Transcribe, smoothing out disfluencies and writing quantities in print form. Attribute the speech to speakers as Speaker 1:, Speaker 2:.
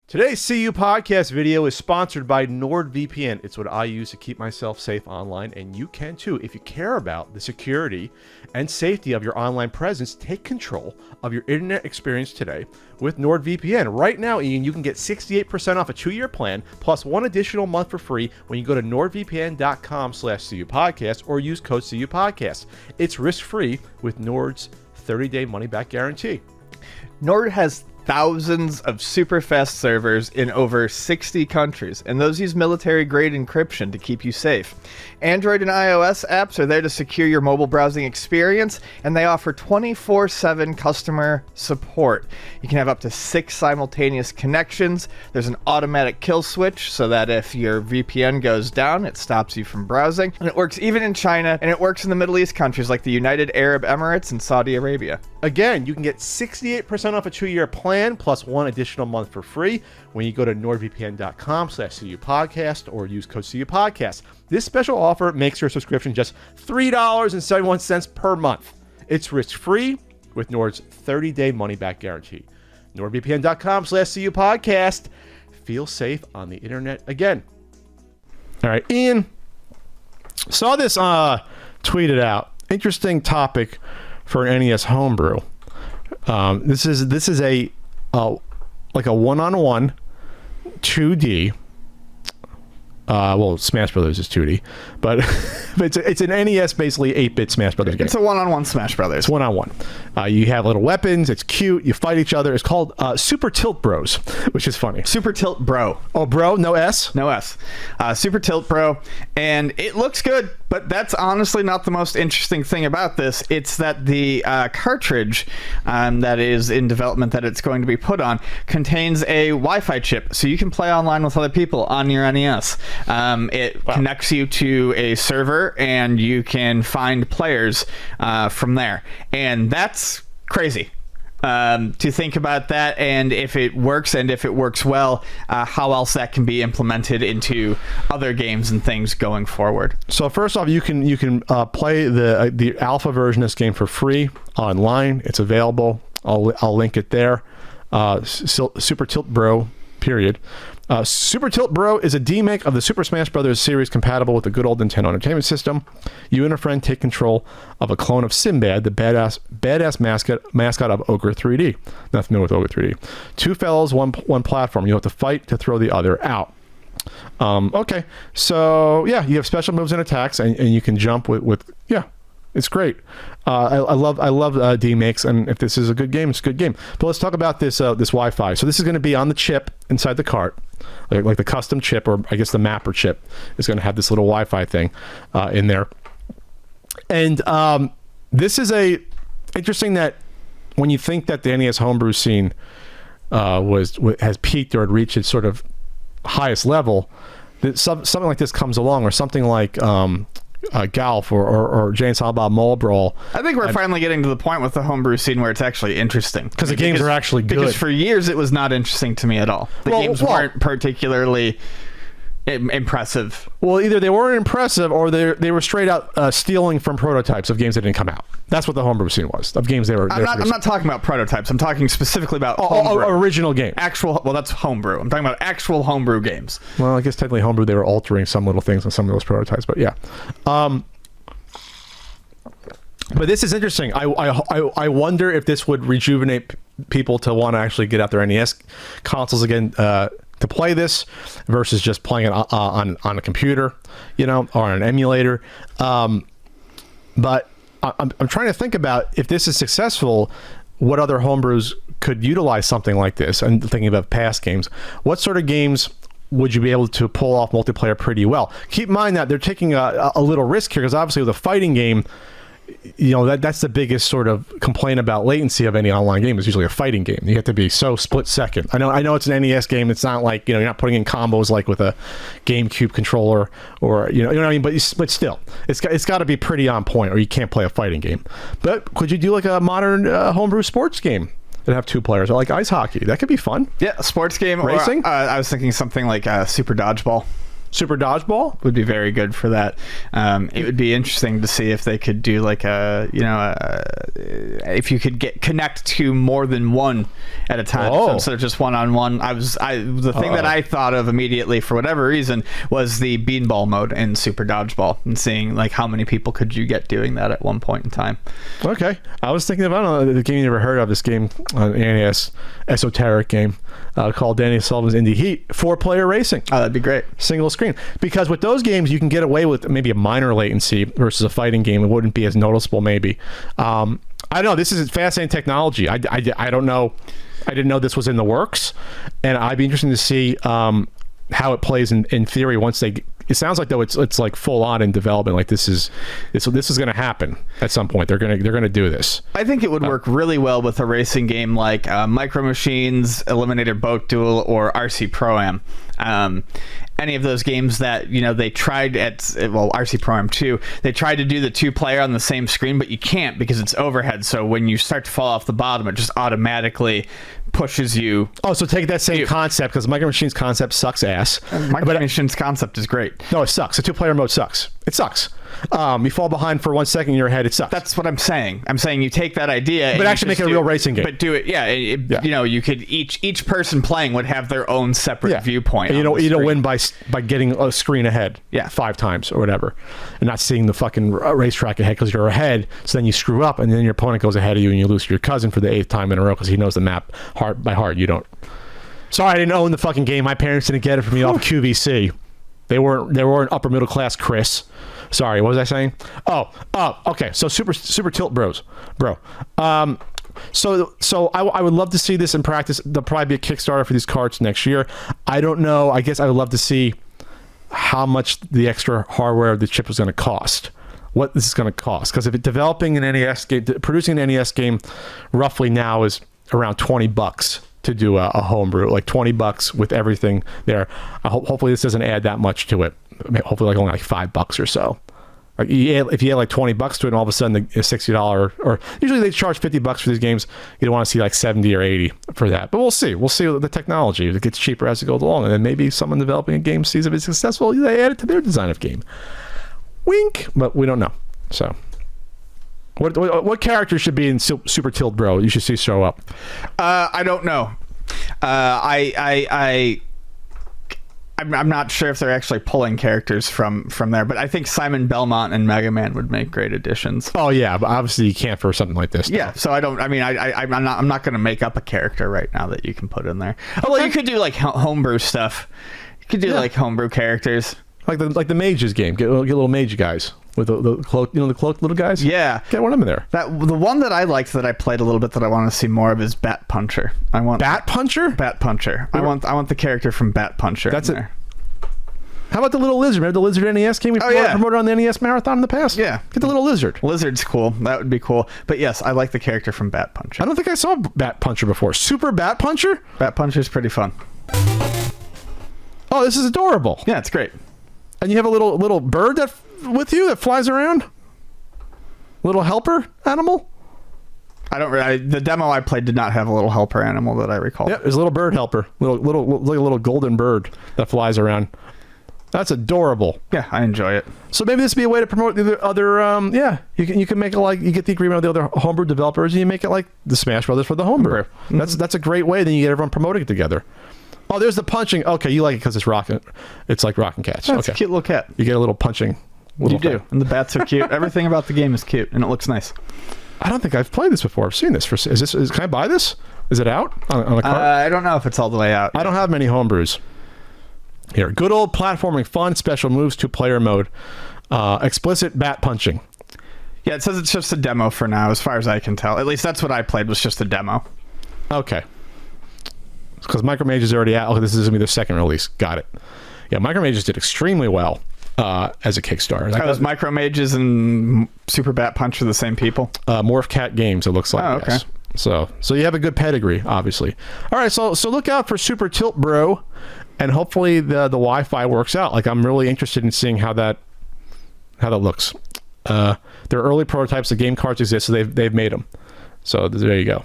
Speaker 1: Today's CU podcast video is sponsored by NordVPN. It's what I use to keep myself safe online, and you can too. If you care about the security and safety of your online presence, take control of your internet experience today with NordVPN. Right now, Ian, you can get 68% off a 2-year plan plus 1 additional month for free when you go to nordvpn.com/CUpodcast or use code CUpodcast. It's risk-free with Nord's 30-day money-back guarantee.
Speaker 2: Nord has thousands of super fast servers in over 60 countries, and those use military-grade encryption to keep you safe. Android and iOS apps are there to secure your mobile browsing experience, and they offer 24/7 customer support. You can have up to 6 simultaneous connections. There's an automatic kill switch so that if your VPN goes down, it stops you from browsing. And it works even in China, and it works in the Middle East countries like the United Arab Emirates and Saudi Arabia.
Speaker 1: Again, you can get 68% off a 2-year plan plus 1 additional month for free when you go to nordvpn.com/CUpodcast or use code CUpodcast. This special offer makes your subscription just $3.71 per month. It's risk-free with Nord's 30-day money-back guarantee. nordvpn.com/CUpodcast. Feel safe on the internet again. All right, Ian, saw this tweeted out. Interesting topic for an NES homebrew. This is a like a one-on-one 2D. Well, Smash Brothers is 2D, but it's an NES, basically 8-bit Smash Brothers game.
Speaker 2: It's a one-on-one Smash Brothers.
Speaker 1: It's one-on-one. You have little weapons. It's cute. You fight each other. It's called Super Tilt Bros, which is funny.
Speaker 2: Super Tilt Bro.
Speaker 1: Oh, bro, no S?
Speaker 2: No S. Super Tilt Bro, and it looks good, but that's honestly not the most interesting thing about this. It's that the cartridge that is in development that it's going to be put on contains a Wi-Fi chip, so you can play online with other people on your NES. It connects you to a server, and you can find players from there, and that's crazy. To think about that, and if it works well, how else that can be implemented into other games and things going forward.
Speaker 1: So first off, you can play the alpha version of this game for free online. It's available. I'll link it there. Super Tilt Bro. Period. Super Tilt Bro is a demake of the Super Smash Bros. Series compatible with the good old Nintendo Entertainment System. You and a friend take control of a clone of Sinbad, the badass mascot of Ogre 3D. Not familiar with Ogre 3D. 2 fellows, one platform. You have to fight to throw the other out. Okay, so yeah, you have special moves and attacks, and you can jump with yeah. It's great. I love demakes, and if this is a good game, it's a good game. But let's talk about this Wi-Fi. So this is going to be on the chip inside the cart, like the custom chip, or I guess the mapper chip is going to have this little Wi-Fi thing in there. And this is interesting that when you think that the NES homebrew scene has peaked or had reached its sort of highest level, that something like this comes along, or something like Golf or Jane Silent Bob Mole Brawl.
Speaker 2: I think we're finally getting to the point with the homebrew scene where it's actually interesting.
Speaker 1: Because the games are actually good.
Speaker 2: Because for years it was not interesting to me at all. The games weren't particularly impressive.
Speaker 1: Well, either they weren't impressive or they were straight out stealing from prototypes of games that didn't come out. That's what the homebrew scene was, of games they were.
Speaker 2: I'm not talking about prototypes. I'm talking specifically about homebrew.
Speaker 1: Original game.
Speaker 2: Well, that's homebrew. I'm talking about actual homebrew games.
Speaker 1: Well, I guess technically homebrew, they were altering some little things on some of those prototypes, but yeah. But this is interesting. I wonder if this would rejuvenate people to want to actually get out their NES consoles again to play this versus just playing it on a computer, or on an emulator. But I'm trying to think about, if this is successful, what other homebrews could utilize something like this. And thinking about past games, what sort of games would you be able to pull off multiplayer pretty well? Keep in mind that they're taking a little risk here, because obviously with a fighting game, that's the biggest sort of complaint about latency of any online game, is usually a fighting game. You have to be so split second. I know it's an NES game. It's not like, you're not putting in combos like with a GameCube controller, or you know what I mean. But still, it's got to be pretty on point, or you can't play a fighting game. But could you do like a modern homebrew sports game that have 2 players, or like ice hockey? That could be fun.
Speaker 2: Yeah, a sports game.
Speaker 1: Racing.
Speaker 2: Or, I was thinking something like Super Dodgeball.
Speaker 1: Super Dodgeball
Speaker 2: would be very good for that. It would be interesting to see if they could do like if you could connect to more than one at a time, so instead of just one-on-one. The thing that I thought of immediately for whatever reason was the beanball mode in Super Dodgeball, and seeing like how many people could you get doing that at one point in time.
Speaker 1: Okay, I was thinking about the game you never heard of. This game, NES esoteric game called Danny Sullivan's Indie Heat, 4-player racing.
Speaker 2: Oh, that'd be great.
Speaker 1: Single screen, because with those games you can get away with maybe a minor latency versus a fighting game. It wouldn't be as noticeable maybe. I don't know, this is fascinating technology. I don't know, I didn't know this was in the works, and I'd be interested to see how it plays in theory once they. It sounds like though it's like full on in development. Like this is going to happen at some point. They're gonna do this.
Speaker 2: I think it would work really well with a racing game like Micro Machines, Eliminator Boat Duel, or RC Pro-Am. Any of those games that they tried at RC Pro-Am 2, they tried to do the 2-player on the same screen, but you can't because it's overhead. So when you start to fall off the bottom, it just automatically pushes you. Oh,
Speaker 1: so take that same concept, because Micro Machines concept sucks ass.
Speaker 2: Micro Machines concept is great.
Speaker 1: No, it sucks. The 2-player mode sucks. It sucks. You fall behind for 1 second in your head, it sucks.
Speaker 2: That's what I'm saying. I'm saying you take that idea,
Speaker 1: but actually make it a real racing game.
Speaker 2: But do it, you could each person playing would have their own separate viewpoint.
Speaker 1: And you don't win by getting a screen ahead, 5 times or whatever, and not seeing the fucking racetrack ahead because you're ahead. So then you screw up, and then your opponent goes ahead of you, and you lose to your cousin for the 8th time in a row because he knows the map by heart. You don't. Sorry, I didn't own the fucking game. My parents didn't get it for me off QVC. They weren't upper middle class, Chris. Sorry, what was I saying? Okay. So super tilt bro. So I would love to see this in practice. There'll probably be a Kickstarter for these carts next year. I don't know. I guess I would love to see how much the extra hardware of the chip is going to cost. What this is going to cost, because if it's developing an NES game, producing an NES game, roughly now is around $20 to do a homebrew, like $20 with everything there. Hopefully this doesn't add that much to it. Hopefully only like $5 or so. Like if you add like $20 to it, and all of a sudden a $60, or usually they charge $50 for these games, you don't want to see like 70 or 80 for that. But we'll see the technology. If it gets cheaper as it goes along, and then maybe someone developing a game sees if it's successful, they add it to their design of game. Wink, but we don't know. So what character should be in Super Tilt Bro you should see show up?
Speaker 2: I don't know. I'm not sure if they're actually pulling characters from there, but I think Simon Belmont and Mega Man would make great additions.
Speaker 1: Oh yeah, but obviously you can't for something like this.
Speaker 2: Yeah, so I'm not going to make up a character right now that you can put in there. Oh, well, you could do like homebrew stuff. You could do like homebrew characters,
Speaker 1: like the mages game. Get little mage guys with the cloak, the cloaked little guys.
Speaker 2: Yeah,
Speaker 1: get one of them in there.
Speaker 2: The one that I liked that I played a little bit that I want to see more of is Bat Puncher.
Speaker 1: Bat Puncher.
Speaker 2: I want the character from Bat Puncher.
Speaker 1: That's it. How about the little lizard? Remember the lizard NES game we promoted on the NES Marathon in the past?
Speaker 2: Yeah,
Speaker 1: get the little lizard.
Speaker 2: Lizard's cool. That would be cool. But yes, I like the character from Bat Puncher.
Speaker 1: I don't think I saw Bat Puncher before. Super Bat Puncher.
Speaker 2: Bat Puncher's pretty fun.
Speaker 1: Oh, this is adorable.
Speaker 2: Yeah, it's great.
Speaker 1: And you have a little bird with you that flies around. Little helper animal.
Speaker 2: The demo I played did not have a little helper animal that I recall.
Speaker 1: Yeah, there's a little bird helper, like a little golden bird that flies around. That's adorable.
Speaker 2: Yeah, I enjoy it.
Speaker 1: So maybe this would be a way to promote the other. You can make it like you get the agreement with the other homebrew developers, and you make it like the Smash Brothers for the homebrew. Mm-hmm. That's a great way. Then you get everyone promoting it together. Oh, there's the punching. Okay, you like it because it's rocking. It's like rocking cats.
Speaker 2: That's a cute little cat.
Speaker 1: You get a little punching.
Speaker 2: You do, and the bats are cute. Everything about the game is cute, and it looks nice.
Speaker 1: I don't think I've played this before. I've seen this. Can I buy this? Is it out on the cart?
Speaker 2: I don't know if it's all the way out.
Speaker 1: I don't have many homebrews. Here, good old platforming fun, special moves, 2-player mode, explicit bat punching.
Speaker 2: Yeah, it says it's just a demo for now, as far as I can tell. At least that's what I played, was just a demo.
Speaker 1: Okay. Because Micro Mages is already out. Okay, this is going to be their second release. Got it. Yeah, Micro Mages did extremely well as a Kickstarter.
Speaker 2: Those Micro Mages and Super Bat Punch are the same people?
Speaker 1: Morph Cat Games, it looks like.
Speaker 2: Oh, okay.
Speaker 1: Yes. So you have a good pedigree, obviously. All right, so look out for Super Tilt Bro. And hopefully the Wi-Fi works out. Like, I'm really interested in seeing how that looks. There are early prototypes. The game cards exist, so they've made them. So there you go.